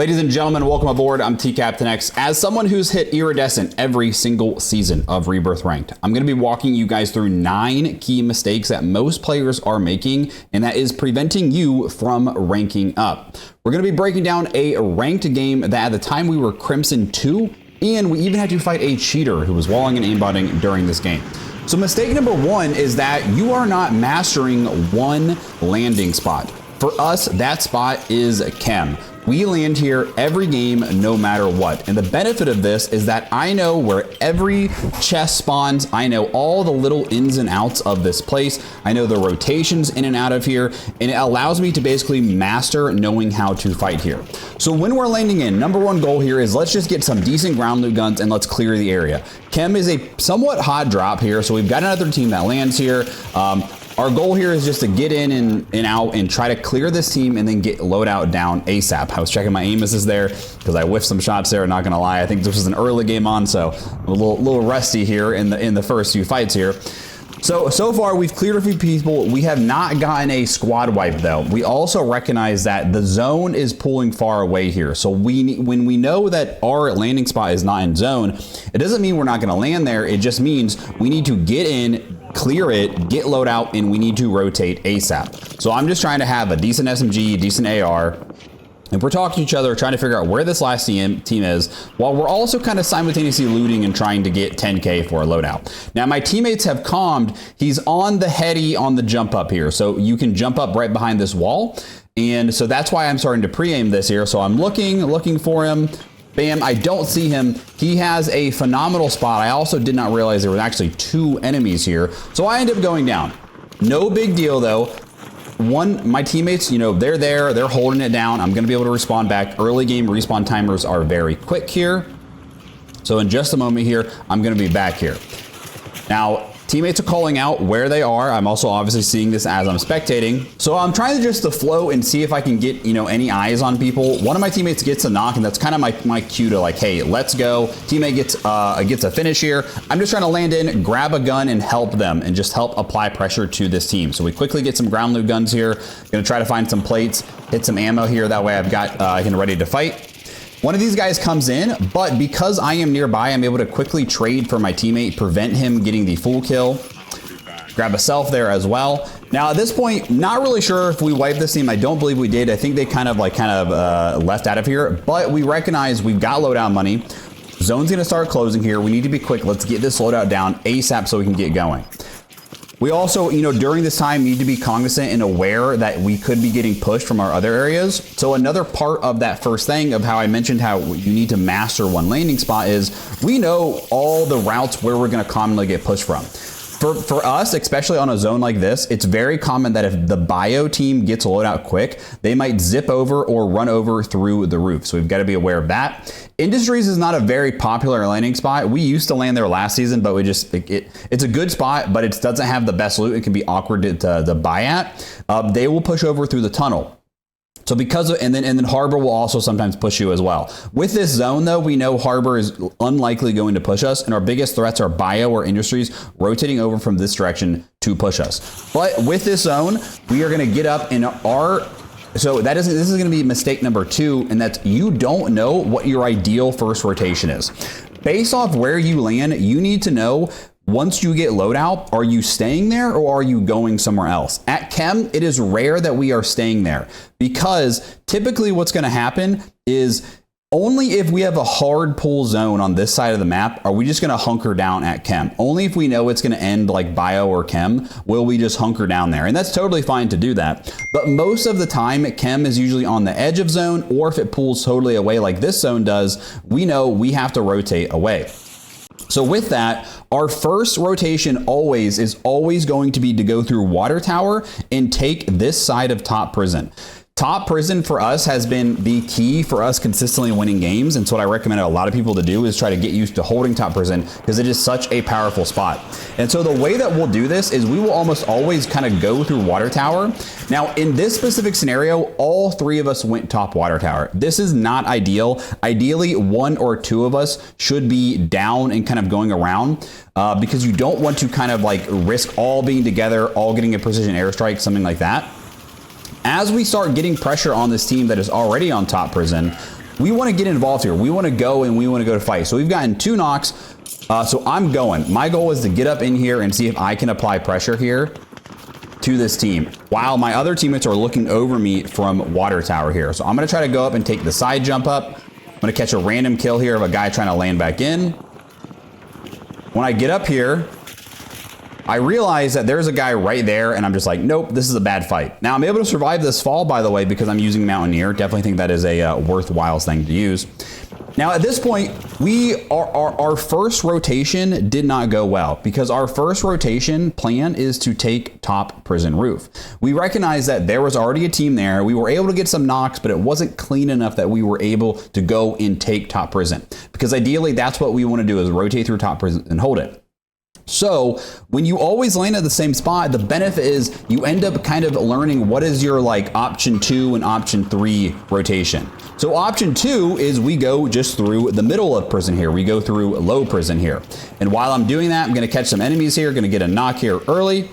Ladies and gentlemen, welcome aboard. I'm TCaptainX. As someone who's hit iridescent every single season of Rebirth Ranked, I'm going to be walking you guys through 9 key mistakes that most players are making, and that is preventing you from ranking up. We're going to be breaking down a ranked game that at the time we were Crimson 2, and we even had to fight a cheater who was walling and aimbotting during this game. So mistake number 1 is that you are not mastering one landing spot. For us, that spot is Chem. We land here every game, no matter what. And the benefit of this is that I know where every chest spawns. I know all the little ins and outs of this place. I know the rotations in and out of here. And it allows me to basically master knowing how to fight here. So when we're landing in, number 1 goal here is let's just get some decent ground loot guns and let's clear the area. Chem is a somewhat hot drop here. So we've got another team that lands here. Our goal here is just to get in and out and try to clear this team and then get loadout down ASAP. I was checking my aim assist there because I whiffed some shots there, not gonna lie. I think this was an early game on, so I'm a little rusty here in the first few fights here. So far we've cleared a few people. We have not gotten a squad wipe though. We also recognize that the zone is pulling far away here. So when we know that our landing spot is not in zone, it doesn't mean we're not gonna land there. It just means we need to get in, clear it, get loadout, and we need to rotate ASAP. So I'm just trying to have a decent SMG, decent AR, and we're talking to each other, trying to figure out where this last team is, while we're also kind of simultaneously looting and trying to get 10K for a loadout. Now my teammates have calmed. He's on the heady on the jump up here. So you can jump up right behind this wall. And so that's why I'm starting to pre-aim this here. So I'm looking for him. Bam, I don't see him. He has a phenomenal spot. I also did not realize there was actually 2 enemies here. So I end up going down. No big deal though. My teammates, they're there, they're holding it down. I'm gonna be able to respawn back. Early game respawn timers are very quick here. So in just a moment here, I'm gonna be back here. Now, teammates are calling out where they are. I'm also obviously seeing this as I'm spectating. So I'm trying to just to flow and see if I can get, any eyes on people. One of my teammates gets a knock, and that's kind of my cue to like, hey, let's go. Teammate gets a finish here. I'm just trying to land in, grab a gun, and help them, and just help apply pressure to this team. So we quickly get some ground loot guns here. Gonna try to find some plates, hit some ammo here. That way I've got ready to fight. One of these guys comes in, but because I am nearby, I'm able to quickly trade for my teammate, prevent him getting the full kill. Grab a self there as well. Now at this point, not really sure if we wiped this team. I don't believe we did. I think they kind of left out of here, but we recognize we've got loadout money. Zone's gonna start closing here. We need to be quick. Let's get this loadout down ASAP so we can get going. We also, during this time need to be cognizant and aware that we could be getting pushed from our other areas. So another part of that first thing of how I mentioned how you need to master one landing spot is we know all the routes where we're gonna commonly get pushed from. For us, especially on a zone like this, it's very common that if the bio team gets a loadout quick, they might zip over or run over through the roof. So we've got to be aware of that. Industries is not a very popular landing spot. We used to land there last season, but it's a good spot, but it doesn't have the best loot. It can be awkward to buy at. They will push over through the tunnel. So and then Harbor will also sometimes push you as well. With this zone though, we know Harbor is unlikely going to push us, and our biggest threats are bio or industries rotating over from this direction to push us. But with this zone, we are gonna get up in this is gonna be mistake number 2, and that's you don't know what your ideal first rotation is. Based off where you land, you need to know once you get loadout, are you staying there or are you going somewhere else? At Chem, it is rare that we are staying there because typically what's gonna happen is only if we have a hard pull zone on this side of the map are we just gonna hunker down at Chem. Only if we know it's gonna end like bio or Chem will we just hunker down there. And that's totally fine to do that. But most of the time, Chem is usually on the edge of zone, or if it pulls totally away like this zone does, we know we have to rotate away. So with that, our first rotation is always going to be to go through Water Tower and take this side of Top Prison. Top Prison for us has been the key for us consistently winning games, and so what I recommend a lot of people to do is try to get used to holding Top Prison because it is such a powerful spot. And so the way that we'll do this is we will almost always kind of go through Water Tower. Now in this specific scenario, all 3 of us went top Water Tower. This is not ideal. Ideally, 1 or 2 of us should be down and kind of going around because you don't want to kind of like risk all being together, all getting a precision airstrike, something like that. As we start getting pressure on this team that is already on Top Prison, we want to get involved here. We want to go and we want to go to fight. So we've gotten 2 knocks. So I'm going. My goal is to get up in here and see if I can apply pressure here to this team while my other teammates are looking over me from water tower here. So I'm going to try to go up and take the side jump up. I'm going to catch a random kill here of a guy trying to land back in. When I get up here, I realize that there's a guy right there and I'm just like, nope, this is a bad fight. Now I'm able to survive this fall, by the way, because I'm using Mountaineer. Definitely think that is a worthwhile thing to use. Now at this point, our first rotation did not go well because our first rotation plan is to take top prison roof. We recognized that there was already a team there. We were able to get some knocks, but it wasn't clean enough that we were able to go and take top prison, because ideally that's what we want to do, is rotate through top prison and hold it. So when you always land at the same spot, the benefit is you end up kind of learning what is your like option 2 and option 3 rotation. So option 2 is we go just through the middle of prison here. We go through low prison here. And while I'm doing that, I'm going to catch some enemies here, going to get a knock here early.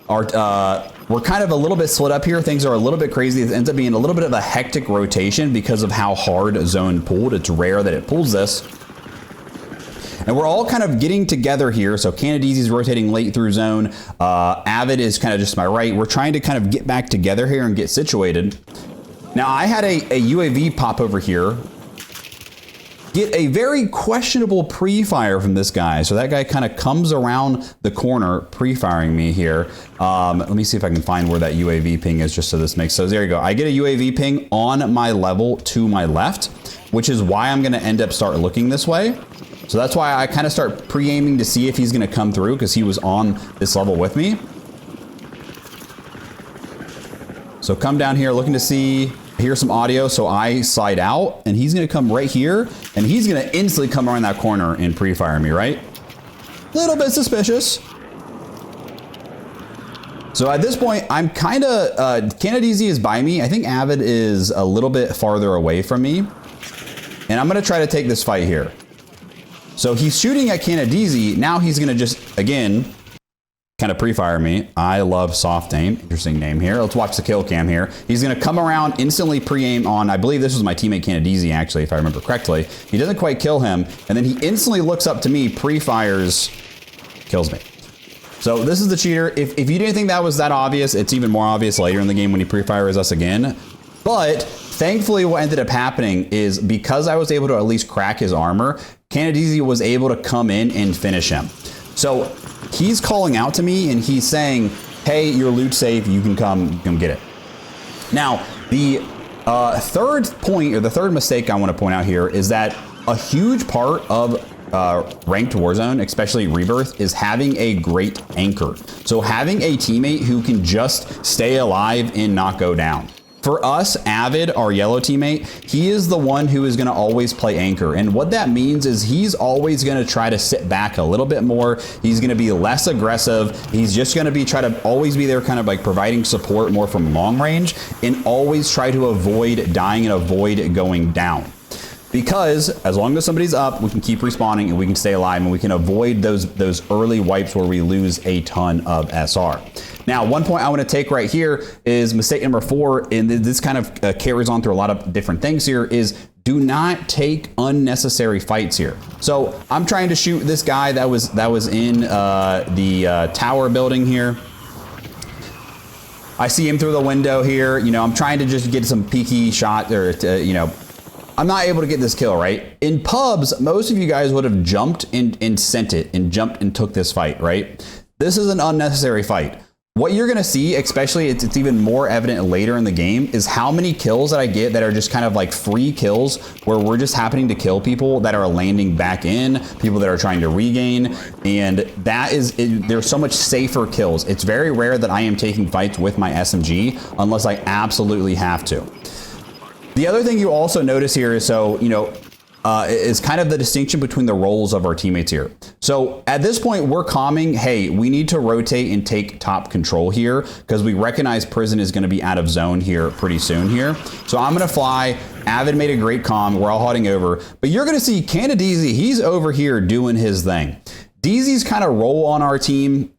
We're kind of a little bit split up here. Things are a little bit crazy. It ends up being a little bit of a hectic rotation because of how hard zone pulled. It's rare that it pulls this. And we're all kind of getting together here. So Canadizi's rotating late through zone. Avid is kind of just to my right. We're trying to kind of get back together here and get situated. Now I had a UAV pop over here. Get a very questionable pre-fire from this guy. So that guy kind of comes around the corner pre-firing me here. Let me see if I can find where that UAV ping is just so this makes sense. So there you go. I get a UAV ping on my level to my left, which is why I'm gonna end up start looking this way. So that's why I kind of start pre-aiming to see if he's going to come through, because he was on this level with me. So come down here looking to see, hear some audio. So I slide out and he's going to come right here and he's going to instantly come around that corner and pre-fire me, right? Little bit suspicious. So at this point, I'm kind of, Canadizi is by me. I think Avid is a little bit farther away from me. And I'm going to try to take this fight here. So he's shooting at Canadizi. Now he's going to just, again, kind of pre-fire me. I love soft aim. Interesting name here. Let's watch the kill cam here. He's going to come around, instantly pre-aim on, I believe this was my teammate Canadizi, actually, if I remember correctly. He doesn't quite kill him. And then he instantly looks up to me, pre-fires, kills me. So this is the cheater. If you didn't think that was that obvious, it's even more obvious later in the game when he pre-fires us again. But thankfully what ended up happening is because I was able to at least crack his armor, Canadizi was able to come in and finish him. So he's calling out to me and he's saying, hey, your loot's safe, you can come get it. Now, the third point, or the third mistake I want to point out here, is that a huge part of ranked Warzone, especially Rebirth, is having a great anchor. So having a teammate who can just stay alive and not go down. For us, Avid, our yellow teammate, he is the one who is going to always play anchor. And what that means is he's always going to try to sit back a little bit more. He's going to be less aggressive. He's just going to be try to always be there kind of like providing support more from long range, and always try to avoid dying and avoid going down. Because as long as somebody's up, we can keep respawning and we can stay alive, and we can avoid those early wipes where we lose a ton of SR. Now, one point I want to take right here is mistake number 4, and this kind of carries on through a lot of different things here, is do not take unnecessary fights here. So I'm trying to shoot this guy that was in the tower building here. I see him through the window here. You know, I'm trying to just get some peeky shot, or you know, I'm not able to get this kill, right? In pubs, most of you guys would have jumped and sent it and jumped and took this fight, right? This is an unnecessary fight. What you're gonna see, especially it's even more evident later in the game, is how many kills that I get that are just kind of like free kills where we're just happening to kill people that are landing back in, people that are trying to regain, and that is, there's so much safer kills. It's very rare that I am taking fights with my SMG unless I absolutely have to. The other thing you also notice here is, so, you know, is kind of the distinction between the roles of our teammates here. So at this point, we're calming, hey, we need to rotate and take top control here because we recognize prison is going to be out of zone here pretty soon here. So I'm going to fly. Avid made a great comm. We're all heading over. But you're going to see Canadizi, he's over here doing his thing. DZ's kind of role on our team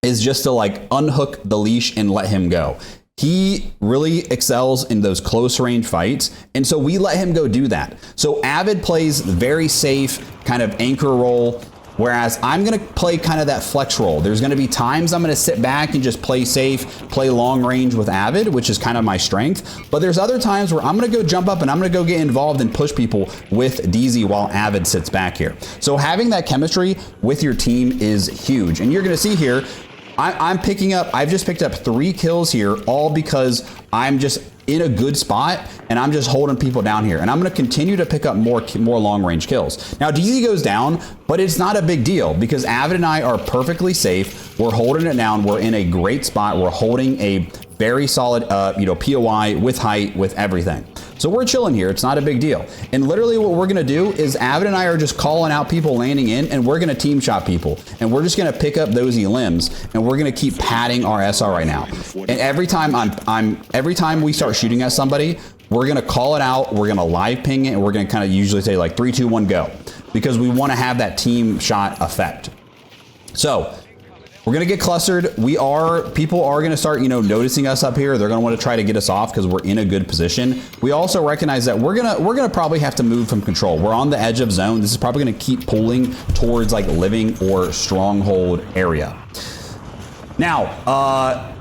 is just to like unhook the leash and let him go. He really excels in those close range fights, and so we let him go do that. So Avid plays very safe, kind of anchor role, whereas I'm going to play kind of that flex role. There's going to be times I'm going to sit back and just play safe, play long range with Avid, which is kind of my strength. But there's other times where I'm going to go jump up and I'm going to go get involved and push people with DZ while Avid sits back here. So having that chemistry with your team is huge. And you're going to see here, I've just picked up 3 kills here, all because I'm just in a good spot and I'm just holding people down here. And I'm going to continue to pick up more long range kills. Now DZ goes down, but it's not a big deal because Avid and I are perfectly safe. We're holding it down. We're in a great spot. We're holding a very solid, POI with height, with everything. So we're chilling here. It's not a big deal. And literally what we're going to do is Avid and I are just calling out people landing in, and we're going to team shot people. And we're just going to pick up those elims, and we're going to keep padding our SR right now. And every time every time we start shooting at somebody, we're going to call it out. We're going to live ping it, and we're going to kind of usually say like 3, 2, 1, go, because we want to have that team shot effect. So we're going to get clustered. People are going to start, noticing us up here. They're going to want to try to get us off because we're in a good position. We also recognize that we're going to probably have to move from control. We're on the edge of zone. This is probably going to keep pulling towards like living or stronghold area. Now,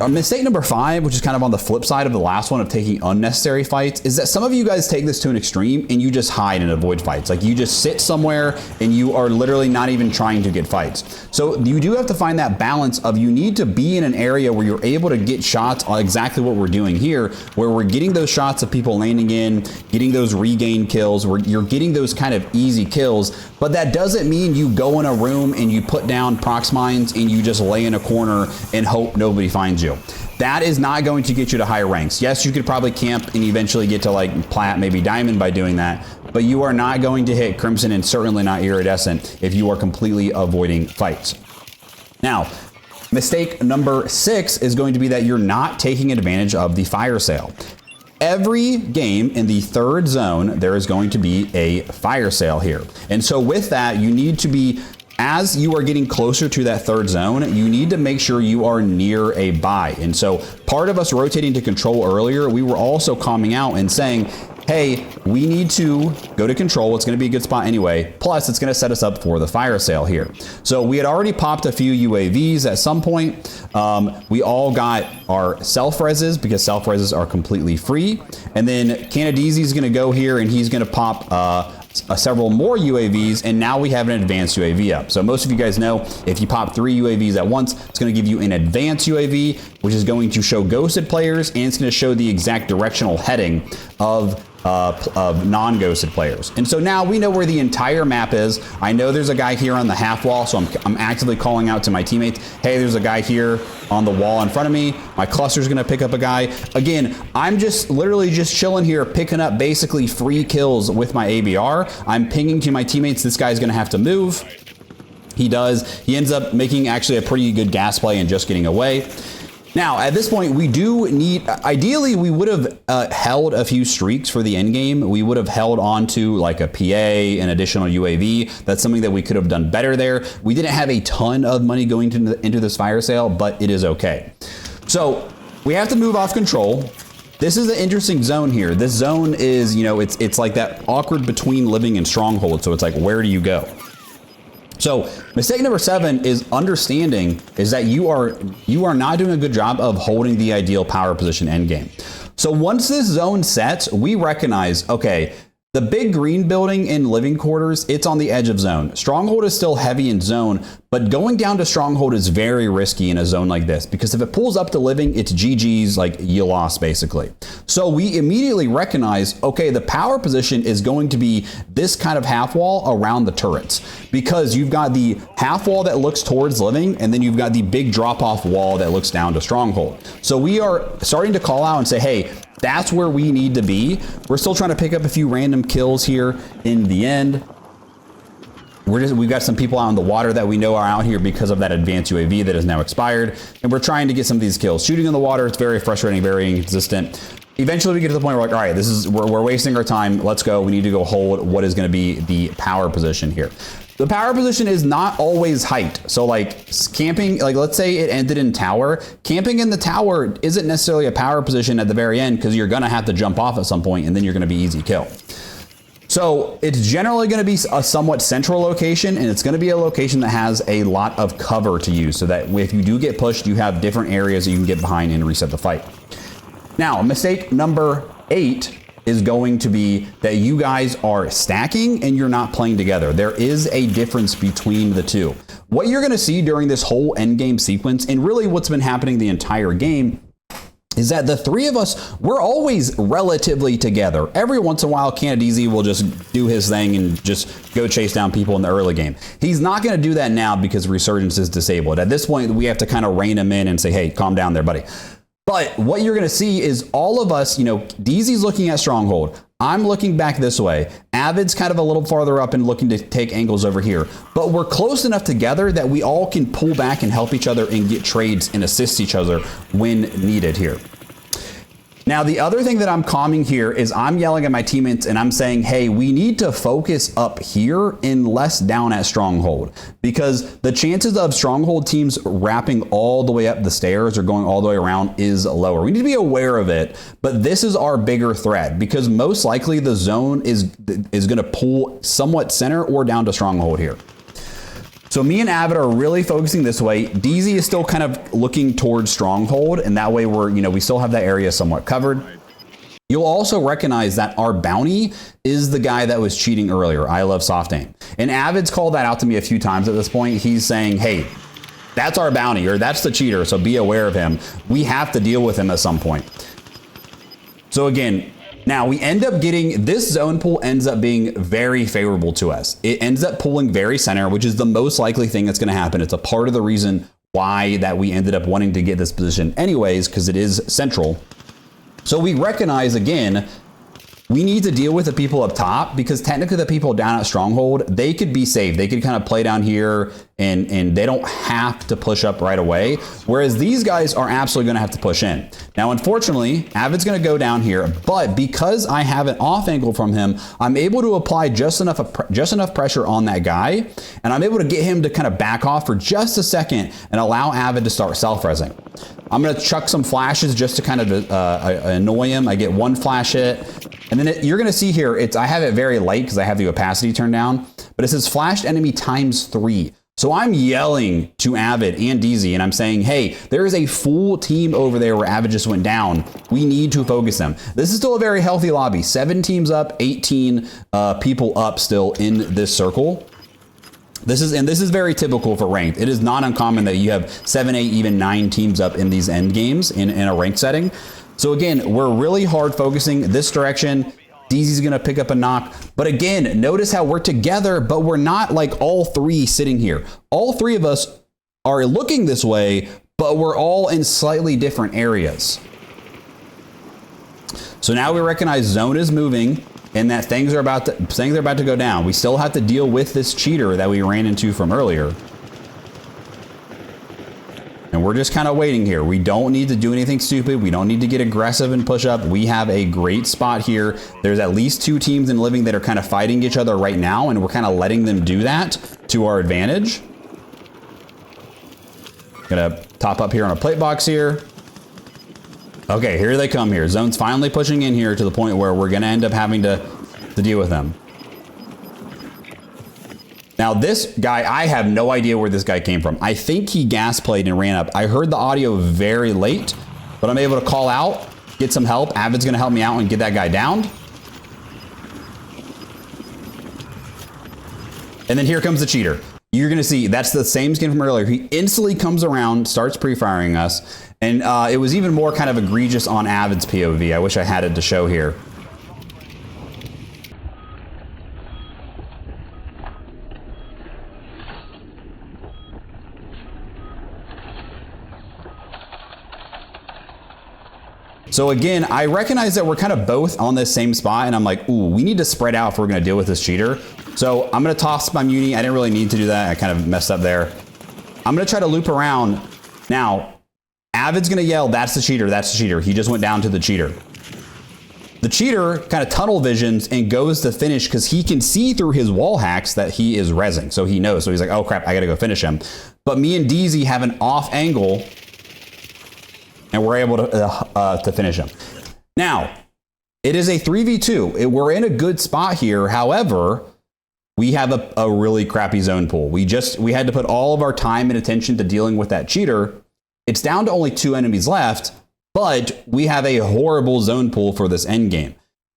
mistake number 5, which is kind of on the flip side of the last one of taking unnecessary fights, is that some of you guys take this to an extreme and you just hide and avoid fights. Like you just sit somewhere and you are literally not even trying to get fights. So you do have to find that balance of you need to be in an area where you're able to get shots on exactly what we're doing here, where we're getting those shots of people landing in, getting those regain kills, where you're getting those kind of easy kills. But that doesn't mean you go in a room and you put down prox mines and you just lay in a corner and hope nobody finds you. That is not going to get you to higher ranks. Yes, you could probably camp and eventually get to like plat, maybe diamond by doing that, but you are not going to hit crimson and certainly not iridescent if you are completely avoiding fights. Now, mistake number 6 is going to be that you're not taking advantage of the fire sale. Every game in the 3rd zone, there is going to be a fire sale here. And so with that, you need to be, as you are getting closer to that 3rd zone, you need to make sure you are near a buy. And so part of us rotating to control earlier, we were also calming out and saying, hey, we need to go to control. It's going to be a good spot anyway. Plus, it's going to set us up for the fire sale here. So we had already popped a few UAVs at some point. We all got our self-reses because self-reses are completely free. And then Canadizi is going to go here and he's going to pop several more UAVs, and now we have an advanced UAV up. So most of you guys know if you pop 3 UAVs at once, it's going to give you an advanced UAV, which is going to show ghosted players, and it's going to show the exact directional heading of non-ghosted players. And so now we know where the entire map is. I know there's a guy here on the half wall, so I'm actively calling out to my teammates, hey, there's a guy here on the wall in front of me. My cluster's gonna pick up a guy. Again, I'm just literally just chilling here, picking up basically free kills with my ABR. I'm pinging to my teammates, this guy's gonna have to move. He does. He ends up making actually a pretty good gas play and just getting away. Now, at this point, we do need, ideally, we would have held a few streaks for the end game. We would have held on to like a PA, an additional UAV. That's something that we could have done better there. We didn't have a ton of money going into this fire sale, but it is okay. So we have to move off control. This is an interesting zone here. This zone is, it's like that awkward between living and stronghold. So it's like, where do you go? So mistake number 7 is understanding is that you are not doing a good job of holding the ideal power position end game. So once this zone sets, we recognize, okay, the big green building in living quarters, it's on the edge of zone. Stronghold is still heavy in zone, but going down to stronghold is very risky in a zone like this because if it pulls up to living, it's GG's, like you lost basically. So we immediately recognize, okay, the power position is going to be this kind of half wall around the turrets because you've got the half wall that looks towards living and then you've got the big drop off wall that looks down to stronghold. So we are starting to call out and say, hey, that's where we need to be. We're still trying to pick up a few random kills here in the end. We've got some people out in the water that we know are out here because of that advanced UAV that is now expired. And we're trying to get some of these kills. Shooting in the water, it's very frustrating, very inconsistent. Eventually we get to the point where we're like, all right, we're wasting our time. Let's go. We need to go hold what is going to be the power position here. The power position is not always height. So like camping, like let's say it ended in tower. Camping in the tower isn't necessarily a power position at the very end because you're going to have to jump off at some point and then you're going to be easy kill. So it's generally going to be a somewhat central location, and it's going to be a location that has a lot of cover to use so that if you do get pushed, you have different areas that you can get behind and reset the fight. Now, mistake number 8 is going to be that you guys are stacking and you're not playing together. There is a difference between the two. What you're going to see during this whole endgame sequence, and really what's been happening the entire game, is that the three of us, we're always relatively together. Every once in a while, Canadizi will just do his thing and just go chase down people in the early game. He's not going to do that now because Resurgence is disabled. At this point, we have to kind of rein him in and say, hey, calm down there, buddy. But what you're going to see is all of us, you know, DZ's looking at Stronghold. I'm looking back this way. Avid's kind of a little farther up and looking to take angles over here. But we're close enough together that we all can pull back and help each other and get trades and assist each other when needed here. Now, the other thing that I'm calming here is I'm yelling at my teammates and I'm saying, hey, we need to focus up here and less down at Stronghold, because the chances of Stronghold teams wrapping all the way up the stairs or going all the way around is lower. We need to be aware of it, but this is our bigger threat because most likely the zone is going to pull somewhat center or down to Stronghold here. So me and Avid are really focusing this way. DZ is still kind of looking towards Stronghold, and that way we're, you know, we still have that area somewhat covered. You'll also recognize that our bounty is the guy that was cheating earlier. I love soft aim. And Avid's called that out to me a few times at this point. He's saying, hey, that's our bounty, or that's the cheater, so be aware of him. We have to deal with him at some point. So again, now we end up getting, this zone pool ends up being very favorable to us. It ends up pulling very center, which is the most likely thing that's going to happen. It's a part of the reason why that we ended up wanting to get this position anyways, because it is central. So we recognize again, we need to deal with the people up top, because technically the people down at Stronghold, they could be safe. They could kind of play down here and they don't have to push up right away. Whereas these guys are absolutely going to have to push in. Now, unfortunately, Avid's going to go down here, but because I have an off angle from him, I'm able to apply just enough pressure on that guy. And I'm able to get him to kind of back off for just a second and allow Avid to start self-resing. I'm going to chuck some flashes just to kind of annoy him. I get one flash hit. And then you're going to see here, I have it very light because I have the opacity turned down, but it says flashed enemy ×3. So I'm yelling to Avid and DZ and I'm saying, hey, there is a full team over there where Avid just went down. We need to focus them. This is still a very healthy lobby. 7 teams up, 18 people up still in this circle. This is very typical for ranked. It is not uncommon that you have 7, 8, even 9 teams up in these end games in a ranked setting. So again, we're really hard focusing this direction. DZ's gonna pick up a knock. But again, notice how we're together, but we're not like all 3 sitting here. All 3 of us are looking this way, but we're all in slightly different areas. So now we recognize zone is moving and that things are about to go down. We still have to deal with this cheater that we ran into from earlier. And we're just kind of waiting here. We don't need to do anything stupid. We don't need to get aggressive and push up. We have a great spot here. There's at least 2 teams in living that are kind of fighting each other right now, and we're kind of letting them do that to our advantage. Gonna top up here on a plate box here. Okay, here they come here. Zone's finally pushing in here to the point where we're gonna end up having to deal with them. Now this guy, I have no idea where this guy came from. I think he gas played and ran up. I heard the audio very late, but I'm able to call out, get some help. Avid's gonna help me out and get that guy downed. And then here comes the cheater. You're gonna see, that's the same skin from earlier. He instantly comes around, starts pre-firing us. And it was even more kind of egregious on Avid's POV. I wish I had it to show here. So again, I recognize that we're kind of both on this same spot and I'm like, ooh, we need to spread out if we're gonna deal with this cheater. So I'm gonna toss my muni. I didn't really need to do that. I kind of messed up there. I'm gonna try to loop around. Now, Avid's gonna yell, that's the cheater, that's the cheater. He just went down to the cheater. The cheater kind of tunnel visions and goes to finish because he can see through his wall hacks that he is rezzing. So he knows. So he's like, oh crap, I got to go finish him. But me and DZ have an off angle and we're able to finish him. Now, it is a 3v2. We're in a good spot here. However, we have a really crappy zone pool. We had to put all of our time and attention to dealing with that cheater. It's down to only 2 enemies left, but we have a horrible zone pool for this end game.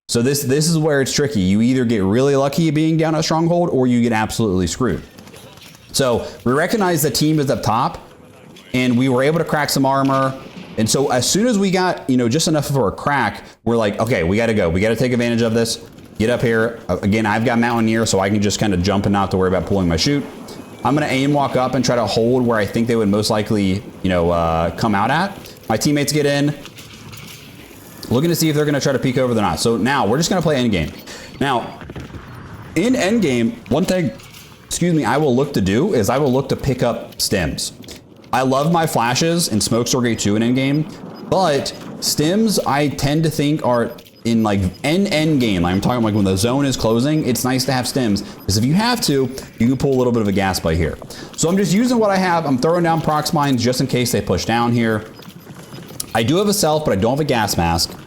So this is where it's tricky. You either get really lucky being down a stronghold or you get absolutely screwed. So we recognize the team is up top and we were able to crack some armor. And so as soon as we got, just enough for a crack, we're like, okay, we got to go. We got to take advantage of this. Get up here. Again, I've got Mountaineer, so I can just kind of jump and not have to worry about pulling my chute. I'm going to aim walk up and try to hold where I think they would most likely, come out at. My teammates get in, looking to see if they're going to try to peek over or not. So now we're just going to play endgame. Now, in endgame, one thing, I will look to do is I will look to pick up stims. I love my flashes and smokes are great too in endgame, but stims I tend to think are in like end game. I'm talking like when the zone is closing, it's nice to have stims because if you have to, you can pull a little bit of a gas play here. So I'm just using what I have. I'm throwing down prox mines just in case they push down here. I do have a self, but I don't have a gas mask.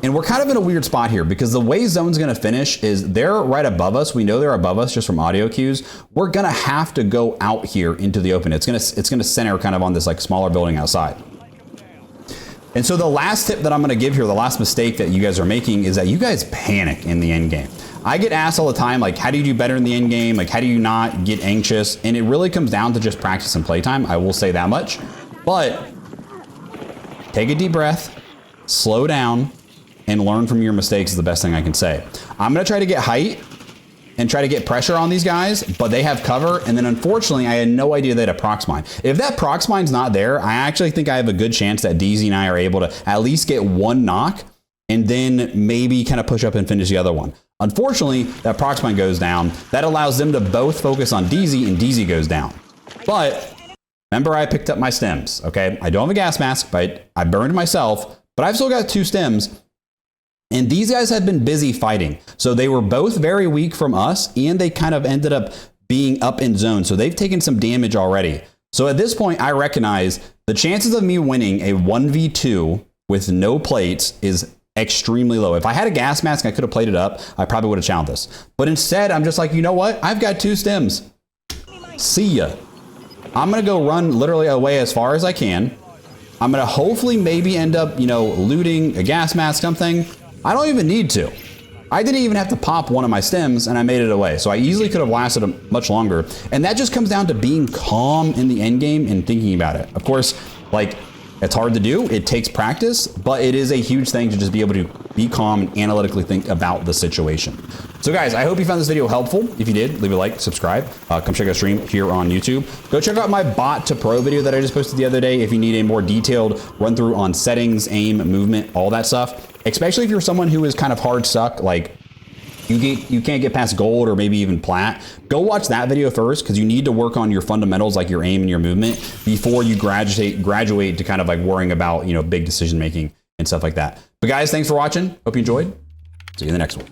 And we're kind of in a weird spot here because the way zone's gonna finish is they're right above us. We know they're above us just from audio cues. We're gonna have to go out here into the open. It's gonna center kind of on this like smaller building outside. And so the last tip that I'm gonna give here, the last mistake that you guys are making is that you guys panic in the end game. I get asked all the time, like, how do you do better in the end game? Like, how do you not get anxious? And it really comes down to just practice and playtime. I will say that much, but take a deep breath, slow down, and learn from your mistakes is the best thing I can say. I'm gonna try to get height and try to get pressure on these guys, but they have cover. And then unfortunately, I had no idea they had a prox mine. If that prox mine's not there, I actually think I have a good chance that DZ and I are able to at least get one knock and then maybe kind of push up and finish the other one. Unfortunately, that prox mine goes down. That allows them to both focus on DZ and DZ goes down. But remember, I picked up my stims, okay? I don't have a gas mask, but I burned myself, but I've still got 2 stims. And these guys have been busy fighting. So they were both very weak from us and they kind of ended up being up in zone. So they've taken some damage already. So at this point, I recognize the chances of me winning a 1v2 with no plates is extremely low. If I had a gas mask, I could have played it up. I probably would have challenged this. But instead, I'm just like, you know what? I've got 2 stims. See ya. I'm gonna go run literally away as far as I can. I'm gonna hopefully maybe end up, looting a gas mask, something. I don't even need to. I didn't even have to pop one of my stims and I made it away. So I easily could have lasted much longer. And that just comes down to being calm in the end game and thinking about it. Of course, like, it's hard to do. It takes practice, but it is a huge thing to just be able to be calm and analytically think about the situation. So guys, I hope you found this video helpful. If you did, leave a like, subscribe, come check out stream here on YouTube. Go check out my bot to pro video that I just posted the other day if you need a more detailed run through on settings, aim, movement, all that stuff. Especially if you're someone who is kind of hard stuck, like you can't get past gold or maybe even plat. Go watch that video first because you need to work on your fundamentals like your aim and your movement before you graduate to kind of like worrying about, big decision making and stuff like that. But guys, thanks for watching. Hope you enjoyed. See you in the next one.